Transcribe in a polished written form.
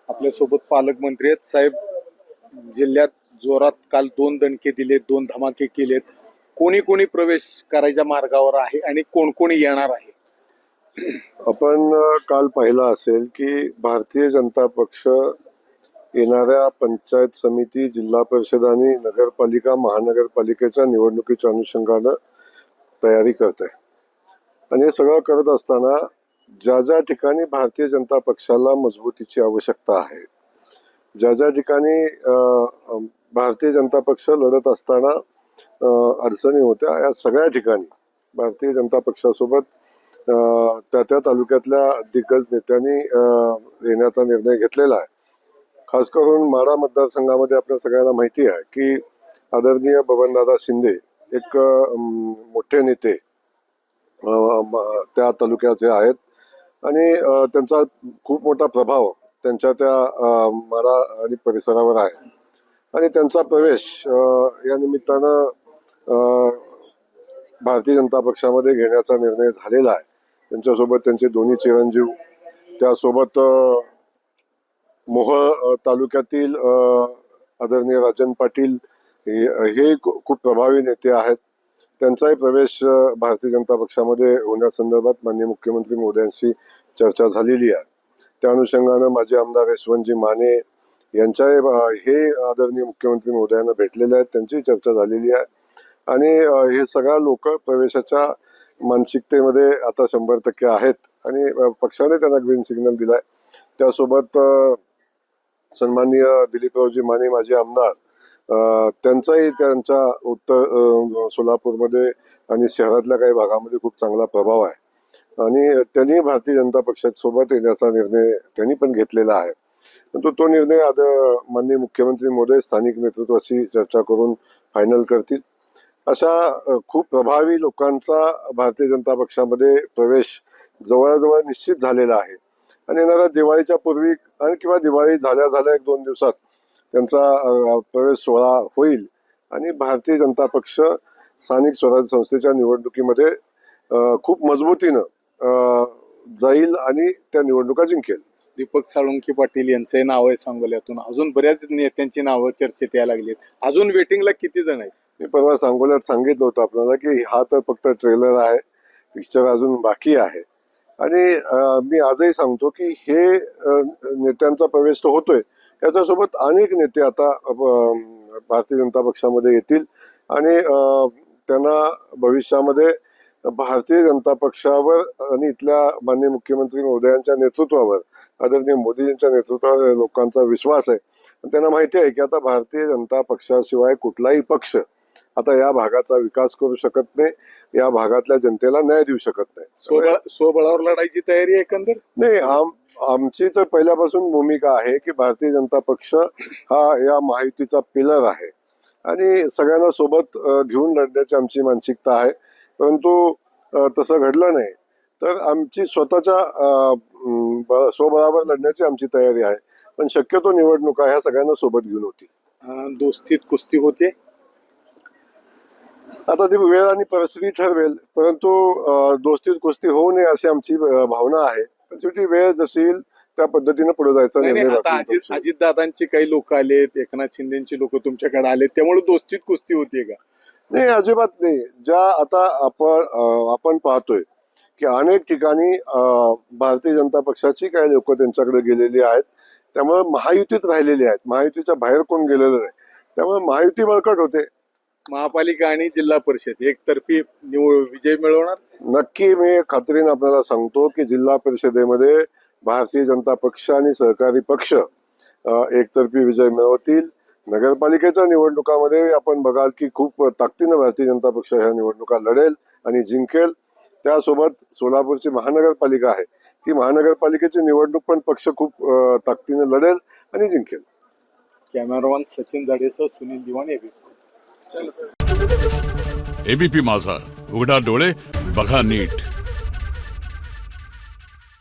आपल्यासोबत पालकमंत्री आहेत. साहेब, जिल्ह्यात जोरात काल 2 दणके दिलेत, 2 धमाके केलेत. कोणी कोणी प्रवेश करायच्या मार्गावर आहे आणि कोण कोणी येणार आहे? आपण काल पाहिलं असेल की भारतीय जनता पक्ष येणाऱ्या पंचायत समिती, जिल्हा परिषद आणि नगरपालिका, महानगरपालिकेच्या निवडणुकीच्या अनुषंगानं तयारी करत आहे. आणि हे सगळं करत असताना ज्या ज्या ठिकाणी भारतीय जनता पक्षाला मजबूतीची आवश्यकता आहे, ज्या ज्या ठिकाणी भारतीय जनता पक्ष लढत असताना अडचणी होत्या, या सगळ्या ठिकाणी भारतीय जनता पक्षासोबत त्या त्या तालुक्यातल्या दिग्गज नेत्यांनी येण्याचा निर्णय घेतलेला आहे. खास करून माढा मतदारसंघामध्ये आपल्या सगळ्यांना माहिती आहे की आदरणीय बबनदादा शिंदे एक मोठे नेते त्या तालुक्याचे आहेत आणि त्यांचा खूप मोठा प्रभाव त्यांच्या त्या माढा आणि परिसरावर आहे. आणि त्यांचा प्रवेश या निमित्तानं भारतीय जनता पक्षामध्ये घेण्याचा निर्णय झालेला आहे. त्यांच्यासोबत त्यांचे दोन्ही चिरंजीव, त्यासोबत मोहोळ तालुक्यातील आदरणीय राजन पाटील हे खूप प्रभावी नेते आहेत. त्यांचाही प्रवेश भारतीय जनता पक्षामध्ये होण्यासंदर्भात माननीय मुख्यमंत्री महोदयांशी चर्चा झालेली आहे. त्या अनुषंगानं माझे आमदार यशवंतजी माने यांच्याही हे आदरणीय मुख्यमंत्री महोदयांना भेटलेले आहेत, त्यांची चर्चा झालेली आहे. आणि हे सगळ्या लोक प्रवेशाच्या मानसिकतेमध्ये आता 100% आहेत आणि पक्षाने त्यांना ग्रीन सिग्नल दिलाय. त्यासोबत सन्माननीय दिलीपरावजी माने माझे आमदार, त्यांचाही त्यांच्या उत्तर सोलापूरमध्ये आणि शहरातल्या काही भागामध्ये खूप चांगला प्रभाव आहे आणि त्यांनी भारतीय जनता पक्षासोबत येण्याचा निर्णय त्यांनी पण घेतलेला आहे. परंतु तो निर्णय आता माननीय मुख्यमंत्री महोदय स्थानिक नेतृत्वाशी चर्चा करून फायनल करतील. अशा खूप प्रभावी लोकांचा भारतीय जनता पक्षामध्ये प्रवेश जवळजवळ निश्चित झालेला आहे आणि येणाऱ्या दिवाळीच्या पूर्वी आणि किंवा दिवाळी झाल्या 1-2 दिवसात त्यांचा प्रवेश सोहळा होईल आणि भारतीय जनता पक्ष स्थानिक स्वराज्य संस्थेच्या निवडणुकीमध्ये खूप मजबूतीनं जाईल आणि त्या निवडणुका जिंकेल. दीपक साळुंखे पाटील यांचे नाव आहे सांगोल्यातून. अजून बऱ्याच नेत्यांची नावं चर्चेत यायला लागलीत. अजून वेटिंगला किती जण आहेत? मी परवा सांगोल्यात सांगितलं होतं आपल्याला की हा तर फक्त ट्रेलर आहे, पिक्चर अजून बाकी आहे. आणि मी आजही सांगतो की हे नेत्यांचा प्रवेश तर होतोय, त्याच्यासोबत अनेक नेते आता भारतीय जनता पक्षामध्ये येतील आणि त्यांना भविष्यामध्ये भारतीय जनता पक्षावर आणि इथल्या माननीय मुख्यमंत्री महोदयांच्या नेतृत्वावर, आदरणीय मोदीजींच्या नेतृत्वावर लोकांचा विश्वास आहे. त्यांना माहिती आहे की आता भारतीय जनता पक्षाशिवाय कुठलाही पक्ष आता या भागाचा विकास करू शकत नाही, या भागातल्या जनतेला न्याय देऊ शकत नाही. स्वबळावर लढायची तयारी आहे एकंदर? नाही, आमची तर पहिल्यापासून भूमिका आहे की भारतीय जनता पक्ष हा या महायुतीचा पिलर आहे आणि सगळ्यांना सोबत घेऊन लढण्याची आमची मानसिकता आहे. परंतु तसं घडलं नाही तर आमची स्वतःच्या स्वबळावर लढण्याची आमची तयारी आहे. पण शक्यतो निवडणुका ह्या सगळ्यांना सोबत घेऊन होती. दोस्तीत कुस्ती होते आता ती वेळ आणि परिस्थिती ठरवेल, परंतु दोस्तीत कुस्ती होऊ नये अशी आमची भावना आहे. शेवटी वेळ जशी येईल त्या पद्धतीने पुढे जायचा निर्णय. अजितदादांची काही लोक आलेत, एकनाथ शिंदेची लोक तुमच्याकडे आलेत, त्यामुळे दोस्तीत कुस्ती होतीये का? नाही, अजिबात नाही. ज्या आता आपण पाहतोय की अनेक ठिकाणी भारतीय जनता पक्षाची काही लोक त्यांच्याकडे गेलेली आहेत, त्यामुळे महायुतीत राहिलेली आहेत. महायुतीच्या बाहेर कोण गेलेलं नाही, त्यामुळे महायुती बळकट होते. महापालिका आणि जिल्हा परिषद एकतर्फी विजय मिळवणार? नक्की. मी खात्रीने आपल्याला सांगतो की जिल्हा परिषदेमध्ये भारतीय जनता पक्ष आणि सहकारी पक्ष एकतर्फी विजय मिळवतील. नगरपालिकेच्या निवडणुकामध्ये आपण बघाल की खूप ताकदीनं भारतीय जनता पक्ष ह्या निवडणुका लढेल आणि जिंकेल. त्यासोबत सोलापूरची महानगरपालिका आहे, ती महानगरपालिकेची निवडणूक पण पक्ष खूप ताकदीनं लढेल आणि जिंकेल. कॅमेरामॅन सचिन जाडेसह सुनील दिवाण, एबीपी माझा, उघडा डोळे बघा नीट.